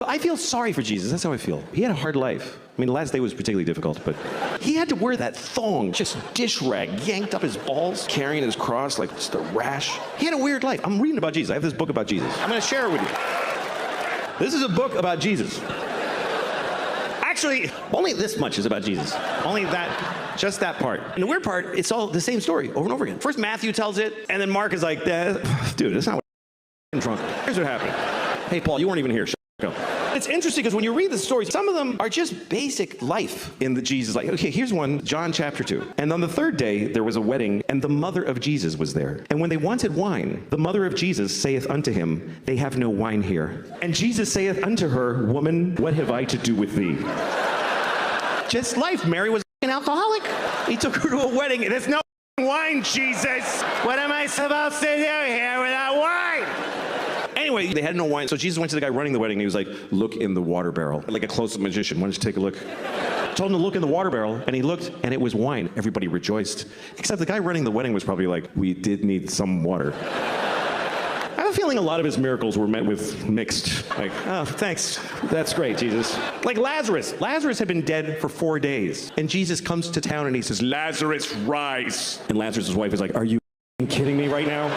I feel sorry for Jesus. That's how I feel. He had a hard life. I mean, the last day was particularly difficult, but he had to wear that thong, just dish rag, yanked up his balls, carrying his cross like just a rash. He had a weird life. I'm reading about Jesus. I have this book about Jesus. I'm going to share it with you. This is a book about Jesus. Actually, only this much is about Jesus. Only that, just that part. And the weird part, it's all the same story over and over again. First Matthew tells it, and then Mark is like, dude, that's not what I'm drunk. Here's what happened. Hey, Paul, you weren't even here. Shut up. It's interesting because when you read the stories, some of them are just basic life in the Jesus life. Okay, here's one, John chapter 2. And on the third day, there was a wedding, and the mother of Jesus was there. And when they wanted wine, the mother of Jesus saith unto him, they have no wine here. And Jesus saith unto her, woman, what have I to do with thee? Just life. Mary was an alcoholic. He took her to a wedding, and there's no wine, Jesus. What am I supposed to do here without wine? Anyway, they had no wine, so Jesus went to the guy running the wedding, and he was like, look in the water barrel. Like a close-up magician. Why don't you take a look? Told him to look in the water barrel, and he looked, and it was wine. Everybody rejoiced. Except the guy running the wedding was probably like, we did need some water. I have a feeling a lot of his miracles were met with mixed, like, oh, thanks. That's great, Jesus. Like Lazarus. Lazarus had been dead for 4 days, and Jesus comes to town, and he says, Lazarus, rise. And Lazarus' wife is like, are you kidding me right now?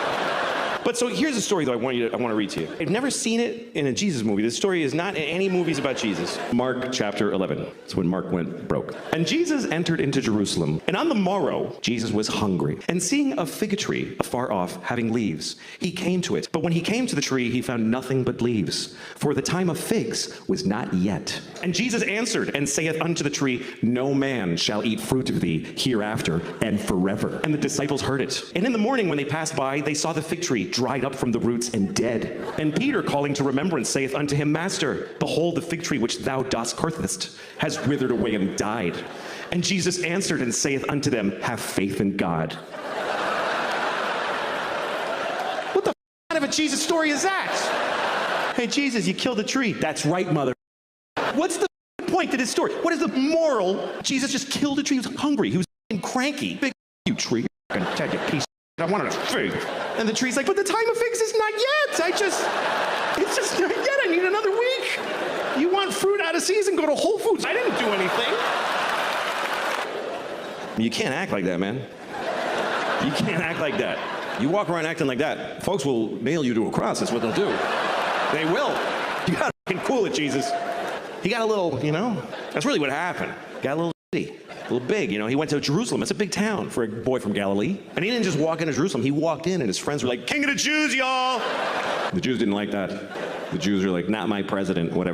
But so here's a story that I want to read to you. I've never seen it in a Jesus movie. This story is not in any movies about Jesus. Mark chapter 11. It's when Mark went broke. And Jesus entered into Jerusalem. And on the morrow, Jesus was hungry. And seeing a fig tree afar off, having leaves, he came to it. But when he came to the tree, he found nothing but leaves. For the time of figs was not yet. And Jesus answered and saith unto the tree, no man shall eat fruit of thee hereafter and forever. And the disciples heard it. And in the morning when they passed by, they saw the fig tree dried up from the roots and dead. And Peter, calling to remembrance, saith unto him, Master, behold, the fig tree which thou dost cursest has withered away and died. And Jesus answered and saith unto them, have faith in God. What the kind of a Jesus story is that? Hey, Jesus, you killed a tree. That's right, mother. What's the point to this story? What is the moral? Jesus just killed a tree. He was hungry. He was cranky. Big you tree. I can you piece. I wanted a fig. And the tree's like, but the time of figs is not yet. It's just not yet. I need another week. You want fruit out of season? Go to Whole Foods. I didn't do anything. You can't act like that, man. You can't act like that. You walk around acting like that, folks will nail you to a cross. That's what they'll do. They will. You gotta fucking cool it, Jesus. He got a little, that's really what happened. Got a little shitty. A little big, he went to Jerusalem. It's a big town for a boy from Galilee. And he didn't just walk into Jerusalem. He walked in and his friends were like, King of the Jews, y'all. The Jews didn't like that. The Jews were like, not my president, whatever.